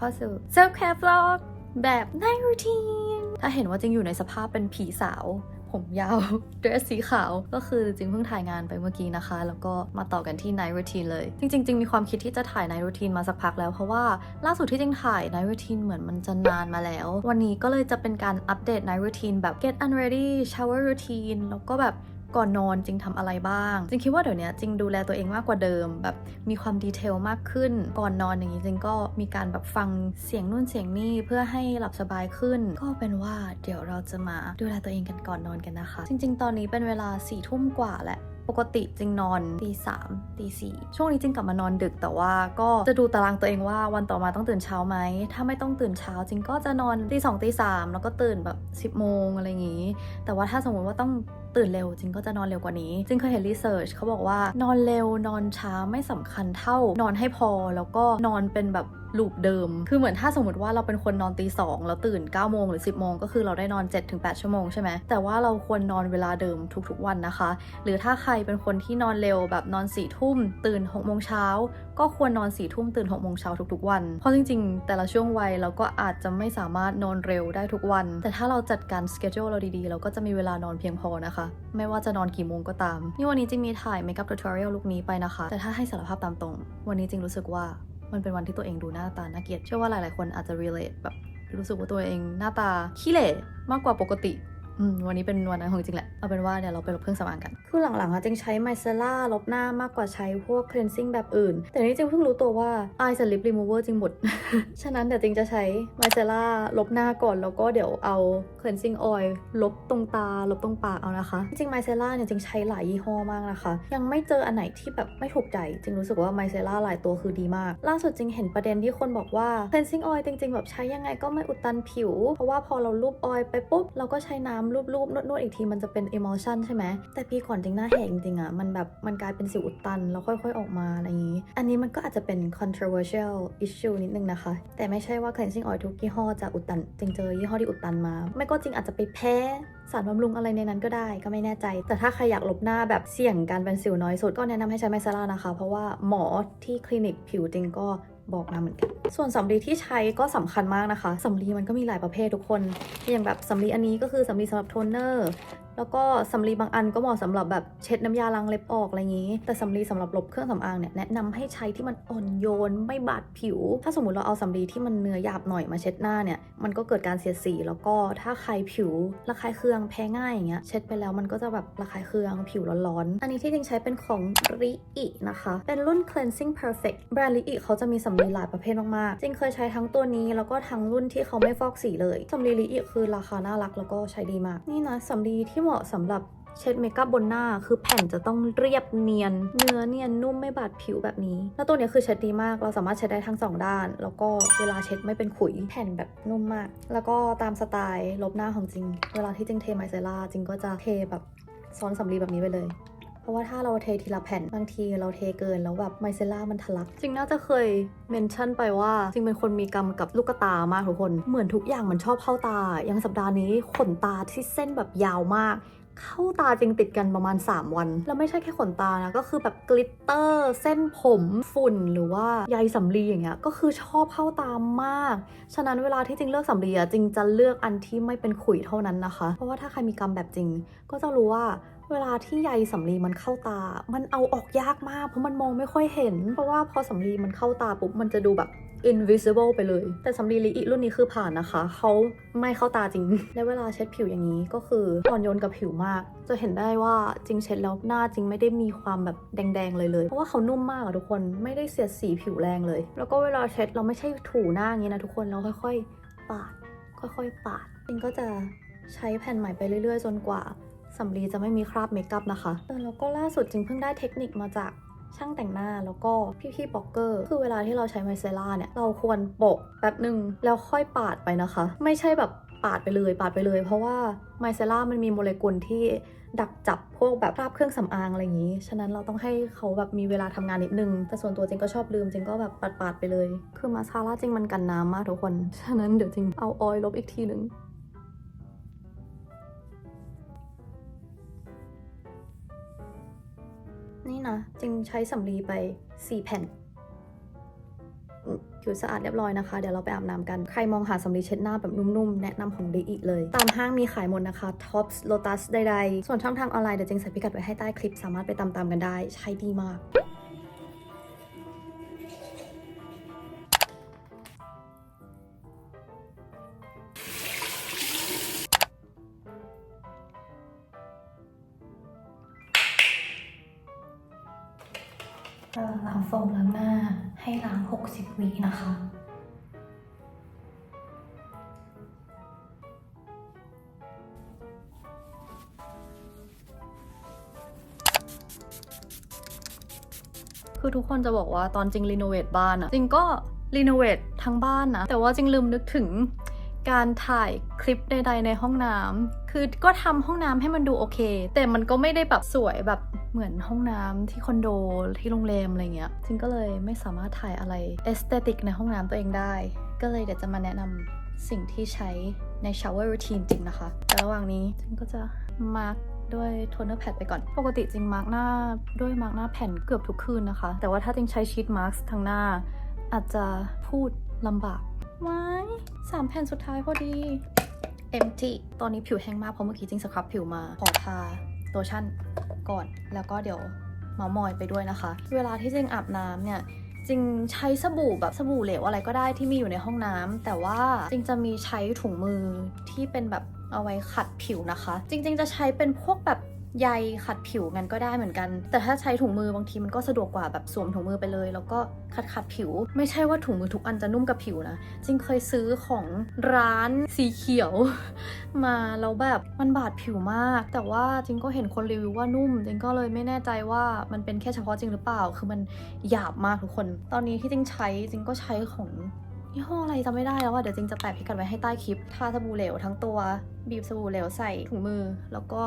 เข้าสู่ Self Care Vlog แบบ Night Routine ถ้าเห็นว่าจริงอยู่ในสภาพเป็นผีสาวผมยาว เดรสสีขาวก็คือจริงเพิ่งถ่ายงานไปเมื่อกี้นะคะแล้วก็มาต่อกันที่ Night Routine เลยจริงมีความคิดที่จะถ่าย Night Routine มาสักพักแล้วเพราะว่าล่าสุดที่จริงถ่าย Night Routine เหมือนมันจะนานมาแล้ววันนี้ก็เลยจะเป็นการอัปเดต Night Routine แบบ Get Unready Shower Routine แล้วก็แบบก่อนนอนจริงทำอะไรบ้างจริงคิดว่าเดี๋ยวนี้จริงดูแลตัวเองมากกว่าเดิมแบบมีความดีเทลมากขึ้นก่อนนอนอย่างนี้จริงก็มีการแบบฟังเสียงนู่นเสียงนี่เพื่อให้หลับสบายขึ้นก็เป็นว่าเดี๋ยวเราจะมาดูแลตัวเองกันก่อนนอนกันนะคะจริงๆตอนนี้เป็นเวลา4 ทุ่มกว่าแหละปกติจริงนอนตี 3 ตี 4ช่วงนี้จริงกลับมานอนดึกแต่ว่าก็จะดูตารางตัวเองว่าวันต่อมาต้องตื่นเช้าไหมถ้าไม่ต้องตื่นเช้าจริงก็จะนอนตี 2 ตี 3แล้วก็ตื่นแบบ10 โมงอะไรอย่างนี้แต่ว่าถ้าสมมติว่าต้องตื่นเร็วจริงก็จะนอนเร็วกว่านี้จริงเคยเห็นรีเสิร์ชเขาบอกว่านอนเร็วนอนช้าไม่สำคัญเท่านอนให้พอแล้วก็นอนเป็นแบบลูปเดิมคือเหมือนถ้าสมมติว่าเราเป็นคนนอนตี 2แล้วตื่น 9 โมงหรือ 10 โมงก็คือเราได้นอน 7-8 ชั่วโมงใช่ไหมแต่ว่าเราควรนอนเวลาเดิมทุกๆวันนะคะหรือถ้าใครเป็นคนที่นอนเร็วแบบนอน 4 ทุ่มตื่น 6 โมงเช้าก็ควรนอน 4 ทุ่มตื่น 6 โมงเช้าทุกๆวันเพราะจริงๆแต่ละช่วงวัยเราก็อาจจะไม่สามารถนอนเร็วได้ทุกวันแต่ถ้าเราจัดการสเกจ u l e เราดีๆเราก็จะมีเวลานอนเพียงพอนะคะไม่ว่าจะนอนกี่โมงก็ตามนี่วันนี้จริงมีถ่าย Makeup Tutorial ลุคนี้ไปนะคะแต่ถ้าให้สารภาพตามตรงวันนี้จริงรู้สึกว่ามันเป็นวันที่ตัวเองดูหน้าตาน่าเกลียดเชื่อว่าหลายๆคนอาจจะ relate แบบรู้สึกว่าตัวเองหน้าตาขี้เหร่มากกว่าปกติวันนี้เป็นวันนั้นของจริงแหละเอาเป็นว่าเดี๋ยวเราไปลบเครื่องสำอางกันคือหลังๆจริงใช้ไมเซล่าลบหน้ามากกว่าใช้พวก cleansing แบบอื่นแต่นี่จริงเพิ่งรู้ตัวว่า Eye and Lip Remover จริงหมด ฉะนั้นเดี๋ยวจริงจะใช้ไมเซล่าลบหน้าก่อนแล้วก็เดี๋ยวเอา cleansing oil ลบตรงตาลบตรงปากเอานะคะจริงไมเซล่าเนี่ยจริงใช้หลายยี่ห้อมากนะคะยังไม่เจออันไหนที่แบบไม่ถูกใจจริงรู้สึกว่าไมเซล่าหลายตัวคือดีมากล่าสุดจริงเห็นประเด็นที่คนบอกว่า cleansing oil จริงๆแบบใช้ยังไงก็ไม่อุดตันผิวเพราะว่าพอเราลูบออยล์ไปปุ๊บเราก็ใช้น้ำลูบๆนวดๆอีกทีมันจะเป็น emulsion ใช่ไหมแต่ปีก่อนจริงหน้าแหกจริงๆอะมันกลายเป็นสิวอุดตันแล้วค่อยๆออกมาอะไรอย่างนี้อันนี้มันก็อาจจะเป็น controversial issue นิดนึงนะคะแต่ไม่ใช่ว่า cleansing oil ทุกยี่ห้อจะอุดตันจริงเจอยี่ห้อที่อุดตันมาไม่ก็จริงอาจจะไปแพ้สารบำรุงอะไรในนั้นก็ได้ก็ไม่แน่ใจแต่ถ้าใครอยากลบหน้าแบบเสี่ยงการเป็นสิวน้อยสุดก็แนะนำให้ใช้ไมเซล่านะคะเพราะว่าหมอที่คลินิกผิวจริงก็บอกมาเหมือนกันส่วนสำลีที่ใช้ก็สำคัญมากนะคะสำลีมันก็มีหลายประเภททุกคนอย่างแบบสำลีอันนี้ก็คือสำลีสำหรับโทนเนอร์แล้วก็สำลีบางอันก็เหมาะสำหรับแบบเช็ดน้ำยาล้างเล็บออกอะไรอย่างนี้แต่สำลีสำหรับลบเครื่องสำอางเนี่ยแนะนำให้ใช้ที่มันอ่อนโยนไม่บาดผิวถ้าสมมติเราเอาสำลีที่มันเนื้อหยาบหน่อยมาเช็ดหน้าเนี่ยมันก็เกิดการเสียดสีแล้วก็ถ้าใครผิวระคายเคืองแพ้ง่ายอย่างเงี้ยเช็ดไปแล้วมันก็จะแบบระคายเคืองผิวร้อนๆอันนี้ที่จริงใช้เป็นของริอินะคะเป็นรุ่น cleansing perfect แบรนด์ริอิเขาจะมีสำลีหลายประเภทมากๆจริงเคยใช้ทั้งตัวนี้แล้วก็ทั้งรุ่นที่เขาไม่ฟอกสีเลยสำลีริอิคือราคาน่ารักแล้วก็ใช้ดีมากนี่นะสำลีที่เหมาะสำหรับเช็ดเมคอัพบนหน้าคือแผ่นจะต้องเรียบเนียนเนื้อเนียนนุ่มไม่บาดผิวแบบนี้แล้วตัวนี้คือเช็ดดีมากเราสามารถเช็ดได้ทั้ง2ด้านแล้วก็เวลาเช็ดไม่เป็นขุยแผ่นแบบนุ่มมากแล้วก็ตามสไตล์ลบหน้าของจริงเวลาที่จริงเทไมเซล่าจริงก็จะเทแบบซ้อนสำลีแบบนี้ไปเลยเพราะว่าถ้าเราเททีละแผ่นบางทีเราเทเกินแล้วแบบไมเซล่ามันทะลักจริงน่าจะเคยเมนชั่นไปว่าจริงเป็นคนมีกรรมกับลูกตามากทุกคนเหมือนทุกอย่างมันชอบเข้าตาอย่างสัปดาห์นี้ขนตาที่เส้นแบบยาวมากเข้าตาจริงติดกันประมาณ3 วันแล้วไม่ใช่แค่ขนตานะก็คือแบบกลิตเตอร์เส้นผมฝุ่นหรือว่าใยสำลีอย่างเงี้ยก็คือชอบเข้าตามากฉะนั้นเวลาที่จริงเลือกสำลีจริงจะเลือกอันที่ไม่เป็นขุยเท่านั้นนะคะเพราะว่าถ้าใครมีกรรมแบบจริงก็จะรู้ว่าเวลาที่ใยสำลีมันเข้าตามันเอาออกยากมากเพราะมันมองไม่ค่อยเห็นเพราะว่าพอสำลีมันเข้าตาปุ๊บมันจะดูแบบ invisible ไปเลยแต่สำลีลิอิรุ่นนี้คือผ่านนะคะเขาไม่เข้าตาจริงและเวลาเช็ดผิวอย่างนี้ก็คืออ่อนโยนกับผิวมากจะเห็นได้ว่าจริงเช็ดแล้วหน้าจริงไม่ได้มีความแบบแดงๆเลยเพราะว่าเขานุ่มมากอะทุกคนไม่ได้เสียดสีผิวแรงเลยแล้วก็เวลาเช็ดเราไม่ใช่ถูหน้าอย่างนี้นะทุกคนเราค่อยๆปาดค่อยๆปาดจริงก็จะใช้แผ่นใหม่ไปเรื่อยๆจนกว่าสำลีจะไม่มีคราบเมคอัพนะคะแล้วก็ล่าสุดจริงเพิ่งได้เทคนิคมาจากช่างแต่งหน้าแล้วก็พี่ๆบล็อกเกอร์คือเวลาที่เราใช้ไมเซล่าเนี่ยเราควรโปะแป๊บหนึ่งแล้วค่อยปาดไปนะคะไม่ใช่แบบปาดไปเลยเพราะว่าไมเซล่ามันมีโมเลกุลที่ดักจับพวกแบบคราบเครื่องสำอางอะไรอย่างนี้ฉะนั้นเราต้องให้เขาแบบมีเวลาทำงานนิดนึงแต่ส่วนตัวจริงก็ชอบลืมจริงก็แบบปาดไปเลยคือมาสคาร่าจริงมันกันน้ำมากทุกคนฉะนั้นเดี๋ยวจริงเอาออยล์ลบอีกทีนึงนี่นะจริงใช้สำลีไป4 แผ่น ผิวสะอาดเรียบร้อยนะคะเดี๋ยวเราไปอาบน้ำกันใครมองหาสำลีเช็ดหน้าแบบนุ่มๆแนะนำของดีอีเลยตามห้างมีขายหมดนะคะ Tops Lotus ใดๆส่วนช่องทางออนไลน์เดี๋ยวเจงใส่พิกัดไว้ให้ใต้คลิปสามารถไปตามๆกันได้ใช้ดีมากล้างโฟมล้างหน้าให้ล้าง60 วินะคะคือทุกคนจะบอกว่าตอนจริงรีโนเวทบ้านอะจริงก็รีโนเวททั้งบ้านนะแต่ว่าจริงลืมนึกถึงการถ่ายคลิปใดๆในห้องน้ำคือก็ทำห้องน้ำให้มันดูโอเคแต่มันก็ไม่ได้แบบสวยแบบเหมือนห้องน้ำที่คอนโดที่โรงแรมอะไรเงี้ยจริงก็เลยไม่สามารถถ่ายอะไรเอสเตติกในห้องน้ำตัวเองได้ก็เลยเดี๋ยวจะมาแนะนำสิ่งที่ใช้ใน shower routine จริงนะคะแต่ระหว่างนี้จริงก็จะมาร์กด้วยโทนเนอร์แพดไปก่อนปกติจริงมาร์กหน้าด้วยมาร์กหน้าแผ่นเกือบทุกคืนนะคะแต่ว่าถ้าจริงใช้ชีทมาร์กทั้งหน้าอาจจะพูดลำบากว้าย3 แผ่นสุดท้ายพอดี empty ตอนนี้ผิวแห้งมากเพราะเมื่อกี้จริงสครับผิวมาขอทาโลชั่นก่อนแล้วก็เดี๋ยวเมามอยไปด้วยนะคะเวลาที่จริงอาบน้ำเนี่ยจริงใช้สบู่แบบสบู่เหลวอะไรก็ได้ที่มีอยู่ในห้องน้ำแต่ว่าจริงจะมีใช้ถุงมือที่เป็นแบบเอาไว้ขัดผิวนะคะจริงๆจะใช้เป็นพวกแบบใยขัดผิวกันก็ได้เหมือนกันแต่ถ้าใช้ถุงมือบางทีมันก็สะดวกกว่าแบบสวมถุงมือไปเลยแล้วก็ขัดผิวไม่ใช่ว่าถุงมือทุกอันจะนุ่มกับผิวนะจริงเคยซื้อของร้านสีเขียวมาแล้วแบบมันบาดผิวมากแต่ว่าจริงก็เห็นคนรีวิวว่านุ่มจริงก็เลยไม่แน่ใจว่ามันเป็นแค่เฉพาะจริงหรือเปล่าคือมันหยาบมากทุกคนตอนนี้ที่จริงใช้จริงก็ใช้ของยี่ห้ออะไรจำไม่ได้แล้วว่าเดี๋ยวจริงจะแปะพิกัดไว้ให้ใต้คลิปทาสบู่เหลวทั้งตัวบีบสบู่เหลวใส่ถุงมือแล้วก็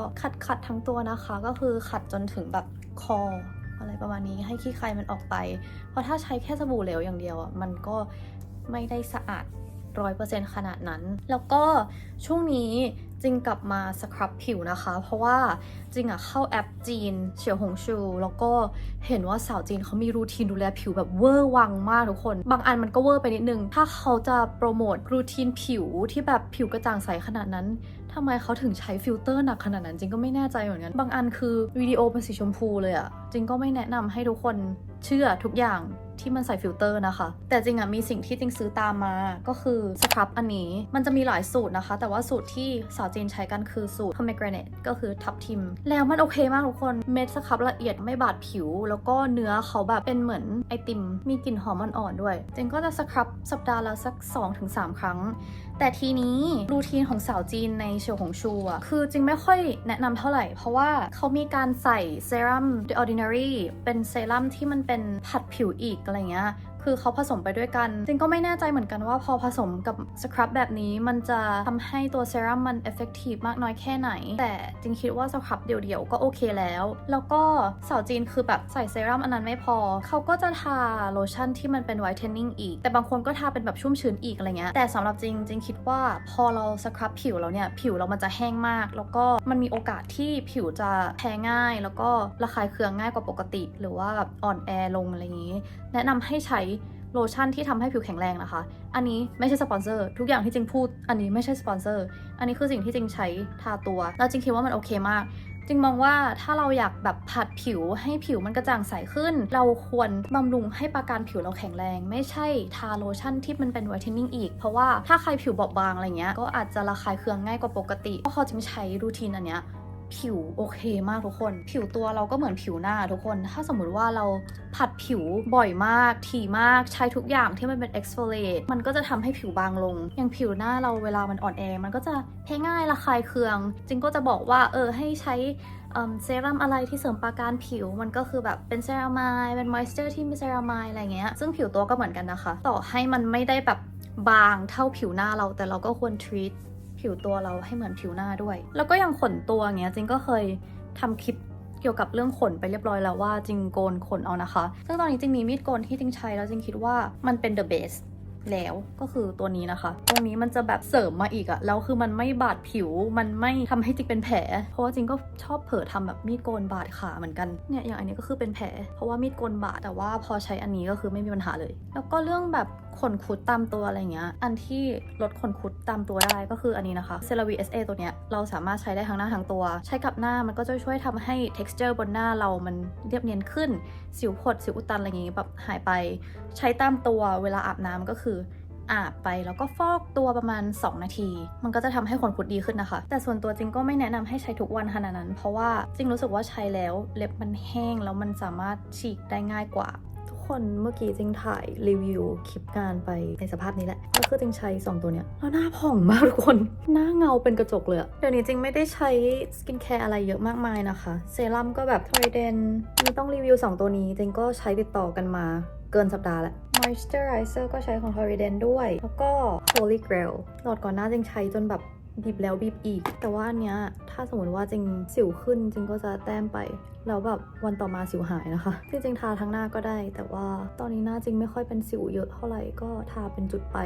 ขัดทั้งตัวนะคะก็คือขัดจนถึงแบบคออะไรประมาณนี้ให้ขี้ใครมันออกไปเพราะถ้าใช้แค่สบู่เหลวอย่างเดียวอ่ะมันก็ไม่ได้สะอาด100% ขนาดนั้นแล้วก็ช่วงนี้จริงกลับมาสครับผิวนะคะเพราะว่าจริงอะเข้าแอปจีนเฉียวหงชูแล้วก็เห็นว่าสาวจีนเขามีรูทีนดูแลผิวแบบเวอร์วังมากทุกคนบางอันมันก็เวอร์ไปนิดนึงถ้าเขาจะโปรโมทรูทีนผิวที่แบบผิวกระจ่างใสขนาดนั้นทำไมเขาถึงใช้ฟิลเตอร์หนักขนาดนั้นจริงก็ไม่แน่ใจเหมือนกันบางอันคือวิดีโอเป็นสีชมพูเลยอะจริงก็ไม่แนะนำให้ทุกคนเชื่อทุกอย่างที่มันใส่ฟิลเตอร์นะคะแต่จริงอะมีสิ่งที่จริงซื้อตามมาก็คือสครับอันนี้มันจะมีหลายสูตรนะคะแต่ว่าสูตรที่สาวจีนใช้กันคือสูตร pomegranate ก็คือทับทิมแล้วมันโอเคมากทุกคนเม็ดสครับละเอียดไม่บาดผิวแล้วก็เนื้อเขาแบบเป็นเหมือนไอติมมีกลิ่นหอมอ่อนๆด้วยจริงก็จะสครับสัปดาห์ละสัก 2-3 ครั้งแต่ทีนี้รูทีนของสาวจีนในเฉียวหงชูอ่ะคือจริงไม่ค่อยแนะนำเท่าไหร่เพราะว่าเขามีการใส่เซรั่ม The Ordinary เป็นเซรั่มที่มันเป็นผัดผิวอีกอะไรเงี้ยคือเขาผสมไปด้วยกันจริงก็ไม่แน่ใจเหมือนกันว่าพอผสมกับสครับแบบนี้มันจะทำให้ตัวเซรั่มมันเอฟเฟกตีฟมากน้อยแค่ไหนแต่จริงคิดว่าสครับเดี่ยวๆก็โอเคแล้วก็สาวจีนคือแบบใส่เซรั่มอันนั้นไม่พอเขาก็จะทาโลชั่นที่มันเป็นไวท์เทนนิ่งอีกแต่บางคนก็ทาเป็นแบบชุ่มชื้นอีกอะไรเงี้ยแต่สำหรับจริงคิดว่าพอเราสครับผิวแล้วเนี่ยผิวเรามันจะแห้งมากแล้วก็มันมีโอกาสที่ผิวจะแพ้ง่ายแล้วก็ระคายเคืองง่ายกว่าปกติหรือว่าแบบอ่อนแอลงอะไรอย่างนี้แนะนำให้ใช้โลชั่นที่ทำให้ผิวแข็งแรงนะคะอันนี้ไม่ใช่สปอนเซอร์ทุกอย่างที่จริงพูดอันนี้ไม่ใช่สปอนเซอร์อันนี้คือสิ่งที่จริงใช้ทาตัวแล้วจริงคิดว่ามันโอเคมากจริงมองว่าถ้าเราอยากแบบผัดผิวให้ผิวมันกระจ่างใสขึ้นเราควรบำรุงให้ปราการผิวเราแข็งแรงไม่ใช่ทาโลชั่นที่มันเป็นไวท์เทนนิ่งอีกเพราะว่าถ้าใครผิวบอบบางอะไรเงี้ยก็อาจจะระคายเคืองง่ายกว่าปกติเพราะเขาจึงใช้รูทีนอันเนี้ยผิวโอเคมากทุกคนผิวตัวเราก็เหมือนผิวหน้าทุกคนถ้าสมมุติว่าเราผัดผิวบ่อยมากถี่มากใช้ทุกอย่างที่มันเป็น exfoliate มันก็จะทำให้ผิวบางลงอย่างผิวหน้าเราเวลามันอ่อนแอมันก็จะแพ้ง่ายระคายเคืองจริงก็จะบอกว่าให้ใช้เซรั่มอะไรที่เสริมปราการผิวมันก็คือแบบเป็นเซรามายเป็นมอยส์เจอร์ที่มีเซรามายอะไรเงี้ยซึ่งผิวตัวก็เหมือนกันนะคะต่อให้มันไม่ได้แบบบางเท่าผิวหน้าเราแต่เราก็ควร treatผิวตัวเราให้เหมือนผิวหน้าด้วยแล้วก็อย่างขนตัวเงี้ยจริงก็เคยทำคลิปเกี่ยวกับเรื่องขนไปเรียบร้อยแล้วว่าจริงโกนขนเอานะคะซึ่งตอนนี้จริงมีมีดโกนที่จริงใช้แล้วจริงคิดว่ามันเป็น the best แล้วก็คือตัวนี้นะคะตรงนี้มันจะแบบเสริมมาอีกอะแล้วคือมันไม่บาดผิวมันไม่ทำให้จริงเป็นแผลเพราะว่าจริงก็ชอบเผลอทำแบบมีดโกนบาดขาเหมือนกันเนี่ยอย่างอันนี้ก็คือเป็นแผลเพราะว่ามีดโกนบาดแต่ว่าพอใช้อันนี้ก็คือไม่มีปัญหาเลยแล้วก็เรื่องแบบขนคุดตามตัวอะไรเงี้ยอันที่ลดขนคุดตามตัวได้ก็คืออันนี้นะคะเซราวี SA ตัวเนี้ยเราสามารถใช้ได้ทั้งหน้าทั้งตัวใช้กับหน้ามันก็จะช่วยทำให้ texture บนหน้าเรามันเรียบเนียนขึ้นสิวผดสิวอุดตันอะไรอย่างงี้แบบหายไปใช้ตามตัวเวลาอาบน้ำก็คืออาบไปแล้วก็ฟอกตัวประมาณ2 นาทีมันก็จะทำให้ขนคุดดีขึ้นนะคะแต่ส่วนตัวจริงก็ไม่แนะนำให้ใช้ทุกวันขนาดนั้นเพราะว่าจริงรู้สึกว่าใช้แล้วเล็บมันแห้งแล้วมันสามารถฉีกได้ง่ายกว่าทุกคนเมื่อกี้จริงถ่ายรีวิวคลิปงานไปในสภาพนี้แหละก็คือจริงใช้2ตัวเนี้ยแล้วหน้าผ่องมากทุกคนหน้าเงาเป็นกระจกเลยเดี๋ยวนี้จริงไม่ได้ใช้สกินแคร์อะไรเยอะมากมายนะคะเซรั่มก็แบบ Toriden มีต้องรีวิว2ตัวนี้จริงก็ใช้ติดต่อกันมาเกินสัปดาห์แล้ว Moisturizer ก็ใช้ของ Toriden ด้วยแล้วก็ Holy Grail หลอดก่อนหน้าจริงใช้จนแบบบีบแล้วบีบอีกแต่ว่าอันเนี้ยถ้าสมมติว่าจริงสิวขึ้นจริงก็จะแต้มไปแล้วแบบวันต่อมาสิวหายนะคะจริงๆทาทั้งหน้าก็ได้แต่ว่าตอนนี้หน้าจริงไม่ค่อยเป็นสิวเยอะเท่าไหร่ก็ทาเป็นจุดไป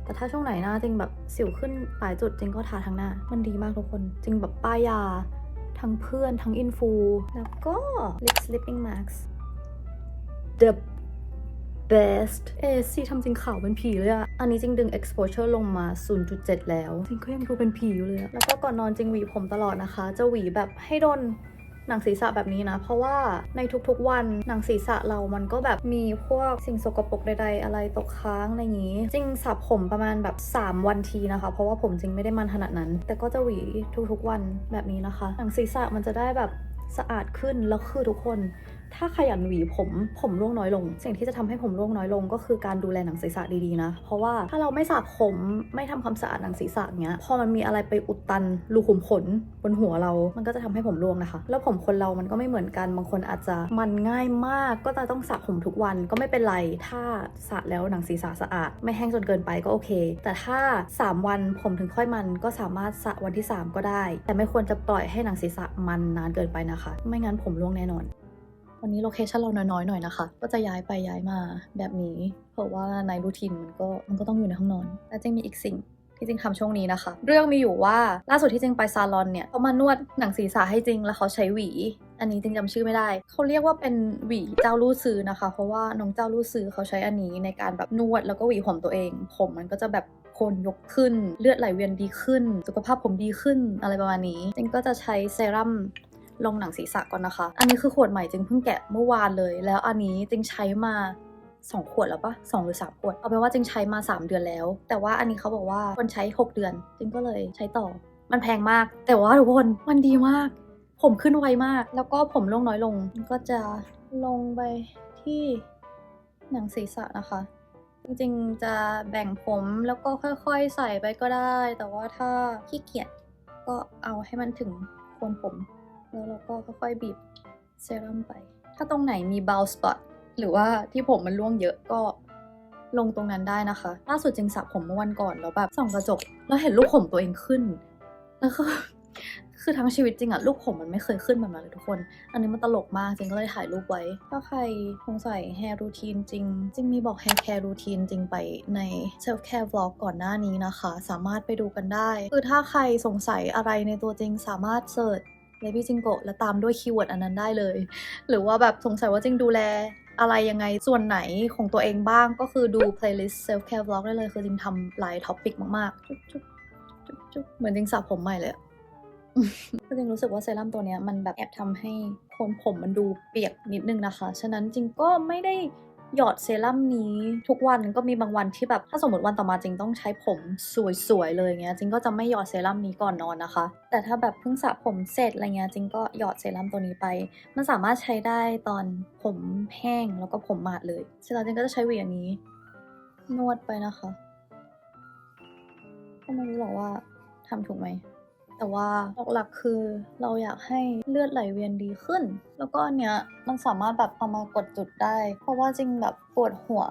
แต่ถ้าช่วงไหนหน้าจริงแบบสิวขึ้นหลายจุดจริงก็ทาทั้งหน้ามันดีมากทุกคนจริงแบบป้ายยาทั้งเพื่อนทั้งอินฟูแล้วก็ Lip Sleeping Mask The best สีทำจริงขาวเป็นผีเลยอะอันนี้จริงดึง exposure ลงมา 0.7 แล้วจริงก็ยังดูเป็นผีอยู่เลยอะแล้วก็ก่อนนอนจริงหวีผมตลอดนะคะจะหวีแบบให้โดนหนังศีรษะแบบนี้นะเพราะว่าในทุกๆวันหนังศีรษะเรามันก็แบบมีพวกสิ่งสกปรกใดๆอะไรตกค้างอะไรอย่างนี้จริงสระผมประมาณแบบ3 วันทีนะคะเพราะว่าผมจริงไม่ได้มันขนาดนั้นแต่ก็จะหวีทุกๆวันแบบนี้นะคะหนังศีรษะมันจะได้แบบสะอาดขึ้นแล้วคือทุกคนถ้าขยันหวีผมร่วงน้อยลงสิ่งที่จะทำให้ผมร่วงน้อยลงก็คือการดูแลหนังศีรษะดีๆนะเพราะว่าถ้าเราไม่สระผมไม่ทำความสะอาดหนังศีรษะเงี้ยพอมันมีอะไรไปอุดตันรูขุมขนบนหัวเรามันก็จะทำให้ผมร่วงนะคะแล้วผมคนเรามันก็ไม่เหมือนกันบางคนอาจจะมันง่ายมากก็จะต้องสระผมทุกวันก็ไม่เป็นไรถ้าสระแล้วหนังศีรษะสะอาดไม่แห้งจนเกินไปก็โอเคแต่ถ้า3 วันผมถึงค่อยมันก็สามารถสระวันที่3ก็ได้แต่ไม่ควรจะปล่อยให้หนังศีรษะมันนานเกินไปนะคะไม่งั้นผมร่วงแน่นอนวันนี้โลเคชั่นเราน้อยๆหน่อยนะคะก็จะย้ายไปย้ายมาแบบนี้เพราะว่าในรูทีนมันก็ต้องอยู่ในห้องนอนและจริงมีอีกสิ่งที่จริงทำช่วงนี้นะคะเรื่องมีอยู่ว่าล่าสุดที่จริงไปซาลอนเนี่ยเขามานวดหนังศีรษะให้จริงแล้วเขาใช้หวีอันนี้จริงจำชื่อไม่ได้เขาเรียกว่าเป็นหวีเจ้าลู่ซื้อนะคะเพราะว่าน้องเจ้าลู่ซื้อเขาใช้อันนี้ในการแบบนวดแล้วก็หวีผมตัวเองผมมันก็จะแบบโคนยกขึ้นเลือดไหลเวียนดีขึ้นสุขภาพผมดีขึ้นอะไรประมาณนี้จริงก็จะใช้เซรั่มลงหนังศีรษะก่อนนะคะอันนี้คือขวดใหม่จริงเพิ่งแกะเมื่อวานเลยแล้วอันนี้จริงใช้มา2 ขวดแล้วปะ2 หรือ 3 ขวดเอาเป็นว่าจริงใช้มา3 เดือนแล้วแต่ว่าอันนี้เขาบอกว่าคนใช้6 เดือนจริงก็เลยใช้ต่อมันแพงมากแต่ว่าทุกคนมันดีมากผมขึ้นไวมากแล้วก็ผมร่วงน้อยลงก็จะลงไปที่หนังศีรษะนะคะจริงๆจะแบ่งผมแล้วก็ค่อยๆใส่ไปก็ได้แต่ว่าถ้าขี้เกียจก็เอาให้มันถึงโคนผมแล้วเราก็ค่อยๆบีบเซรั่มไปถ้าตรงไหนมี bald spot หรือว่าที่ผมมันร่วงเยอะก็ลงตรงนั้นได้นะคะล่าสุดจริงสระผมเมื่อวันก่อนแล้วแบบส่องกระจกแล้วเห็นลูกผมตัวเองขึ้นแล้วคือทั้งชีวิตจริงอะลูกผมมันไม่เคยขึ้นแบบนั้นเลยทุกคนอันนี้มันตลกมากจริงก็เลยถ่ายรูปไว้ถ้าใครสงสัย hair routine จริงมีบอก hair care routine จริงไปใน self care vlog ก่อนหน้านี้นะคะสามารถไปดูกันได้คือถ้าใครสงสัยอะไรในตัวจริงสามารถเสิร์ชBaby Jingo และตามด้วยคีย์เวิร์ดอันนั้นได้เลยหรือว่าแบบสงสัยว่าจริงดูแลอะไรยังไงส่วนไหนของตัวเองบ้างก็คือดู playlist self care vlog ได้เลยคือจริงทำหลายท็อปิกมากๆจุ๊บเหมือนจริงสระผมใหม่เลยจริงรู้สึกว่าเซรั่มตัวนี้มันแบบแอบทำให้โคนผมมันดูเปียกนิดนึงนะคะฉะนั้นจริงก็ไม่ได้หยอดเซรั่มนี้ทุกวันก็มีบางวันที่แบบถ้าสมมติวันต่อมาจริงต้องใช้ผมสวยๆเลยเงี้ยจริงก็จะไม่หยอดเซรั่มนี้ก่อนนอนนะคะแต่ถ้าแบบเพิ่งสระผมเสร็จอะไรเงี้ยจริงก็หยอดเซรั่มตัวนี้ไปมันสามารถใช้ได้ตอนผมแห้งแล้วก็ผมหมาดเลยเสร็จแล้วจริงก็จะใช้หวีอย่างนี้นวดไปนะคะก็ไม่รู้หรอกว่าทำถูกไหมแต่ว่าหลักๆคือเราอยากให้เลือดไหลเวียนดีขึ้นแล้วก็อันเนี้ยมันสามารถแบบเอามากดจุดได้เพราะว่าจริงแบบปวดหัว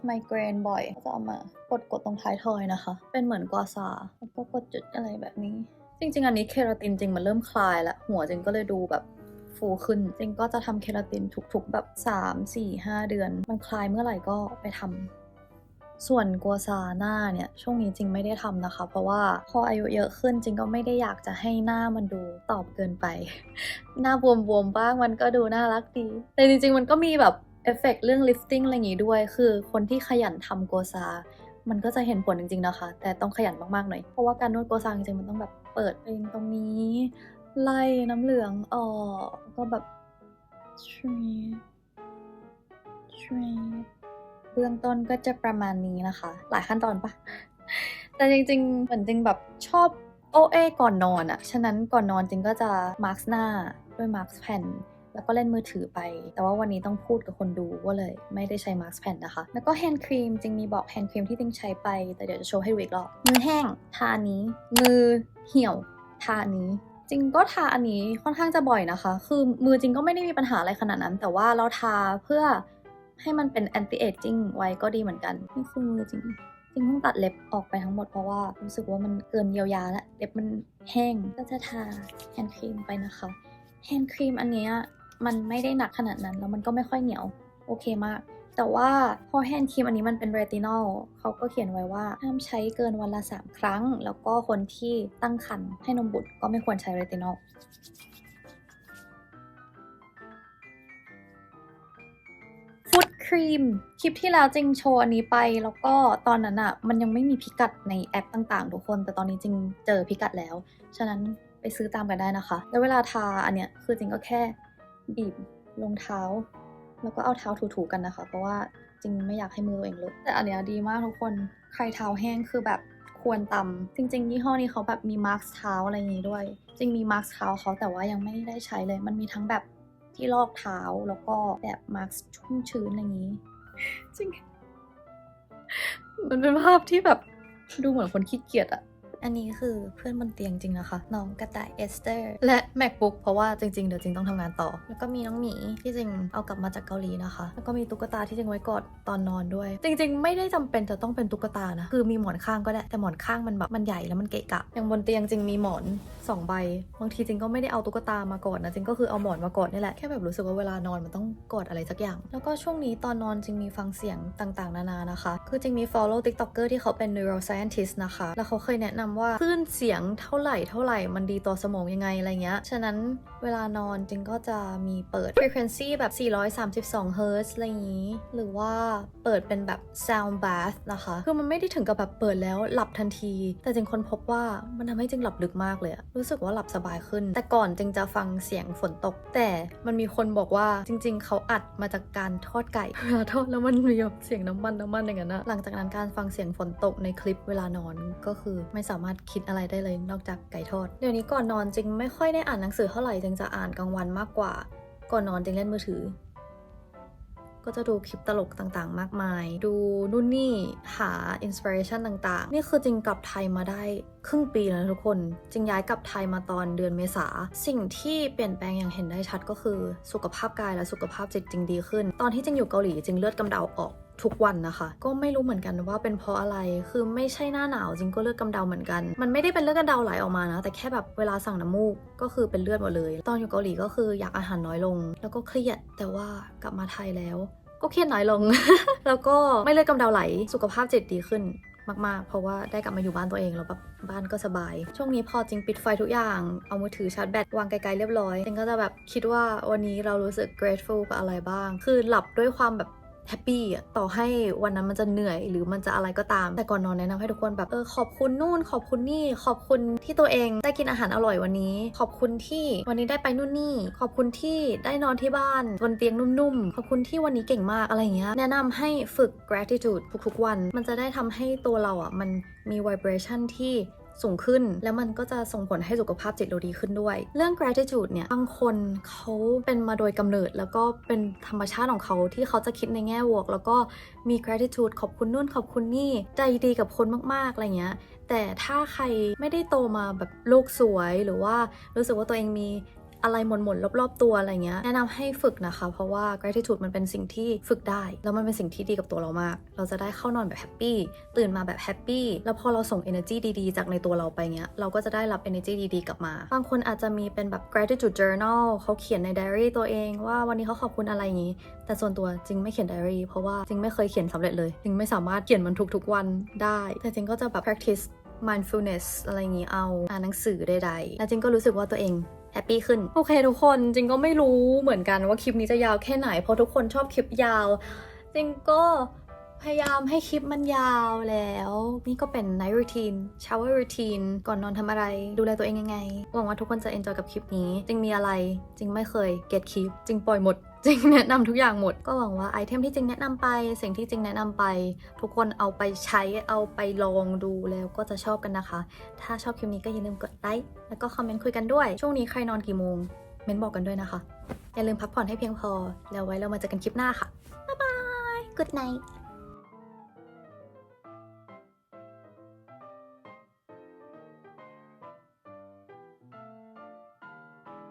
ไมเกรนบ่อยก็จะเอามากดตรงท้ายทอยนะคะเป็นเหมือนกวาซาแล้วก็กดจุดอะไรแบบนี้จริงๆอันนี้เคราตินจริงมันเริ่มคลายแล้วหัวจริงก็เลยดูแบบฟูขึ้นจริงก็จะทำเคราตินทุกๆแบบ3-4-5 เดือนมันคลายเมื่อไหร่ก็ไปทำ ส่วนกัวซาหน้าเนี่ยช่วงนี้จริงไม่ได้ทำนะคะเพราะว่าพออายุเยอะขึ้นจริงก็ไม่ได้อยากจะให้หน้ามันดูตอบเกินไป หน้าบวมๆบ้างมันก็ดูน่ารักดีแต่จริงๆมันก็มีแบบเอฟเฟกต์เรื่องลิฟติ้งอะไรอย่างงี้ด้วยคือคนที่ขยันทำกัวซามันก็จะเห็นผลจริงๆนะคะแต่ต้องขยันมากๆหน่อยเพราะว่าการนวดกัวซาจริงๆมันต้องแบบเปิดเองตรงนี้ไล่น้ำเหลืองออกก็แบบเบื้องต้นก็จะประมาณนี้นะคะ หลายขั้นตอนปะ แต่จริงๆเหมือนจริงแบบชอบโอเอก่อนนอนอะฉะนั้นก่อนนอนจริงก็จะมาร์กหน้าด้วยมาร์กแผ่นแล้วก็เล่นมือถือไป แต่ว่าวันนี้ต้องพูดกับคนดูว่าเลยไม่ได้ใช้มาร์กแผ่นนะคะ แล้วก็แฮนด์ครีมจริงมีบอกแฮนด์ครีมที่จริงใช้ไป แต่เดี๋ยวจะโชว์ให้ดูอีกรอบมือแห้งทาอันนี้ มือเหี่ยวทาอันนี้ จริงก็ทาอันนี้ค่อนข้างจะบ่อยนะคะ คือมือจริงก็ไม่ได้มีปัญหาอะไรขนาดนั้น แต่ว่าเราทาเพื่อให้มันเป็น anti aging ไว้ก็ดีเหมือนกันนี่คือมือจริงเพิ่งตัดเล็บออกไปทั้งหมดเพราะว่ารู้สึกว่ามันเกินเยียวยาแล้วเล็บมันแห้งก็จะทาแฮนด์ครีมไปนะคะแฮนด์ครีมอันเนี้ยมันไม่ได้หนักขนาดนั้นแล้วมันก็ไม่ค่อยเหนียวโอเคมากแต่ว่าพอแฮนด์ครีมอันนี้มันเป็นเรตินอลเขาก็เขียนไว้ว่าห้ามใช้เกินวันละ3 ครั้งแล้วก็คนที่ตั้งครรภ์ให้นมบุตรก็ไม่ควรใช้เรตินอลฟุตครีมคลิปที่แล้วจริงโชว์อันนี้ไปแล้วก็ตอนนั้นอะมันยังไม่มีพิกัดในแอปต่างๆทุกคนแต่ตอนนี้จริงเจอพิกัดแล้วฉะนั้นไปซื้อตามกันได้นะคะแล้วเวลาทาอันเนี้ยคือจริงก็แค่บีบลงเท้าแล้วก็เอาเท้าถูๆกันนะคะเพราะว่าจริงไม่อยากให้มือตัวเองเลอะแต่อันเนี้ยดีมากทุกคนใครเท้าแห้งคือแบบควรตำจริงๆยี่ห้อนี้เขาแบบมีมาร์คเท้าอะไรอย่างงี้ด้วยจริงมีมาร์คเท้าเขาแต่ว่ายังไม่ได้ใช้เลยมันมีทั้งแบบที่ลอกเท้าแล้วก็แบบมาร์คชุ่มชื้นอะไรอย่างนี้จริงมันเป็นภาพที่แบบดูเหมือนคนขี้เกียจอะอันนี้คือเพื่อนบนเตียงจริงนะคะน้องกระต่ายเอสเตอร์และ MacBook เพราะว่าจริงๆเดี๋ยวจริงต้องทำงานต่อแล้วก็มีน้องหมีที่จริงเอากลับมาจากเกาหลีนะคะแล้วก็มีตุ๊กตาที่จริงไว้กอดตอนนอนด้วยจริงๆไม่ได้จำเป็นจะต้องเป็นตุ๊กตานะคือมีหมอนข้างก็ได้แต่หมอนข้างมันแบบมันใหญ่แล้วมันเกะกะอย่างบนเตียงจริงมีหมอน2 ใบบางทีจริงก็ไม่ได้เอาตุ๊กตามากอดนะจริงก็คือเอาหมอนมากอดนี่แหละแค่แบบรู้สึกว่าเวลานอนมันต้องกอดอะไรสักอย่างแล้วก็ช่วงนี้ตอนนอนจริงมีฟังเสียงต่างๆนานานะคะคือจริงมี follow tiktoker ที่เขาเป็น neuroscientist นะคะแล้วเขาเคยแนะนำว่าคลื่นเสียงเท่าไหร่มันดีต่อสมองยังไงอะไรเงี้ยฉะนั้นเวลานอนจริงก็จะมีเปิด frequency แบบ432 Hz อะไรอย่างนี้หรือว่าเปิดเป็นแบบ sound bath นะคะคือมันไม่ได้ถึงกับแบบเปิดแล้วหลับทันทีแต่จริงคนพบว่ามันทำให้จริงหลับลึกมากเลยอะรู้สึกว่าหลับสบายขึ้นแต่ก่อนจริงจะฟังเสียงฝนตกแต่มันมีคนบอกว่าจริงๆเขาอัดมาจากการทอดไก่ ทอดแล้วมันมีแบบเสียงน้ำมันอย่างนั้นนะหลังจากนั้นการฟังเสียงฝนตกในคลิปเวลานอนก็คือไม่สามารถคิดอะไรได้เลยนอกจากไก่ทอดเดี๋ยวนี้ก่อนนอนจริงไม่ค่อยได้อ่านหนังสือเท่าไหร่จริงจะอ่านกลางวันมากกว่าก่อนนอนจริงเล่นมือถือก็จะดูคลิปตลกต่างๆมากมายดูนู่นนี่หาอินสปิเรชันต่างๆนี่คือจริงกลับไทยมาได้ครึ่งปีแล้วนะทุกคนจริงย้ายกลับไทยมาตอนเดือนเมษาสิ่งที่เปลี่ยนแปลงอย่างเห็นได้ชัดก็คือสุขภาพกายและสุขภาพจิตจริงดีขึ้นตอนที่จริงอยู่เกาหลีจริงเลือดกำเดาออกทุกวันนะคะก็ไม่รู้เหมือนกันว่าเป็นเพราะอะไรคือไม่ใช่หน้าหนาวจริงก็เลือดกำเดาเหมือนกันมันไม่ได้เป็นเลือดกำเดาไหลออกมานะแต่แค่แบบเวลาสั่งน้ำมูกก็คือเป็นเลือดหมดเลยตอนอยู่เกาหลีก็คืออยากอาหารน้อยลงแล้วก็เครียดแต่ว่ากลับมาไทยแล้วก็เครียดน้อยลง แล้วก็ไม่เลือดกำเดาไหลสุขภาพจิตดีขึ้นมากๆเพราะว่าได้กลับมาอยู่บ้านตัวเองแล้วแบบบ้านก็สบายช่วงนี้พอจริงปิดไฟทุกอย่างเอามือถือชาร์จแบตวางไกลๆเรียบร้อยจริงก็จะแบบคิดว่าวันนี้เรารู้สึก grateful กับอะไรบ้างคือหลับด้วยความแบบแฮปปี้อะต่อให้วันนั้นมันจะเหนื่อยหรือมันจะอะไรก็ตามแต่ก่อนนอนแนะนำให้ทุกคนแบบขอบคุณนู่นขอบคุณนี่ขอบคุณที่ตัวเองได้กินอาหารอร่อยวันนี้ขอบคุณที่วันนี้ได้ไปนู่นนี่ขอบคุณที่ได้นอนที่บ้านบนเตียงนุ่มๆขอบคุณที่วันนี้เก่งมากอะไรอย่างเงี้ยแนะนำให้ฝึก gratitude ทุกๆวันมันจะได้ทำให้ตัวเราอ่ะมันมี vibration ที่สูงขึ้นแล้วมันก็จะส่งผลให้สุขภาพจิตเราดีขึ้นด้วยเรื่อง gratitude เนี่ยบางคนเขาเป็นมาโดยกำเนิดแล้วก็เป็นธรรมชาติของเขาที่เขาจะคิดในแง่บวกแล้วก็มี gratitude ขอบคุณนู่นขอบคุณนี่ใจดีกับคนมากๆอะไรเงี้ยแต่ถ้าใครไม่ได้โตมาแบบโลกสวยหรือว่ารู้สึกว่าตัวเองมี อะไรหม่นๆรอบๆตัวอะไรเงี้ยแนะนำให้ฝึกนะคะเพราะว่า gratitude มันเป็นสิ่งที่ฝึกได้แล้วมันเป็นสิ่งที่ดีกับตัวเรามากเราจะได้เข้านอนแบบแฮปปี้ตื่นมาแบบแฮปปี้แล้วพอเราส่ง energy ดีๆจากในตัวเราไปเงี้ยเราก็จะได้รับ energy ดีๆกลับมาบางคนอาจจะมีเป็นแบบ gratitude journal เขาเขียนใน diary ตัวเองว่าวันนี้เขาขอบคุณอะไรอย่างนี้แต่ส่วนตัวจริงไม่เขียน diary เพราะว่าจริงไม่เคยเขียนสำเร็จเลยจริงไม่สามารถเขียนมันทุกๆวันได้แต่จริงก็จะแบบ practice mindfulness อะไรอย่างนี้เอาอ่านหนังสือใดๆแล้วจริงก็รู้สึกว่าตัวเองแฮปปี้ขึ้นโอเคทุกคนจริงก็ไม่รู้เหมือนกันว่าคลิปนี้จะยาวแค่ไหนเพราะทุกคนชอบคลิปยาวจริงก็พยายามให้คลิปมันยาวแล้วนี่ก็เป็น night routine shower routine ก่อนนอนทำอะไรดูแลตัวเองยังไงหวังว่าทุกคนจะ enjoy กับคลิปนี้จริงมีอะไรจริงไม่เคย get คลิปจริงปล่อยหมดจริงแนะนำทุกอย่างหมดก็หวังว่าไอเทมที่จริงแนะนำไปสิ่งที่จริงแนะนำไปทุกคนเอาไปใช้เอาไปลองดูแล้วก็จะชอบกันนะคะถ้าชอบคลิปนี้ก็อย่าลืมกดไลค์แล้วก็คอมเมนต์คุยกันด้วยช่วงนี้ใครนอนกี่โมงเม้นบอกกันด้วยนะคะอย่าลืมพักผ่อนให้เพียงพอแล้วไว้เรามาเจอกันคลิปหน้าค่ะบ๊ายบาย Good night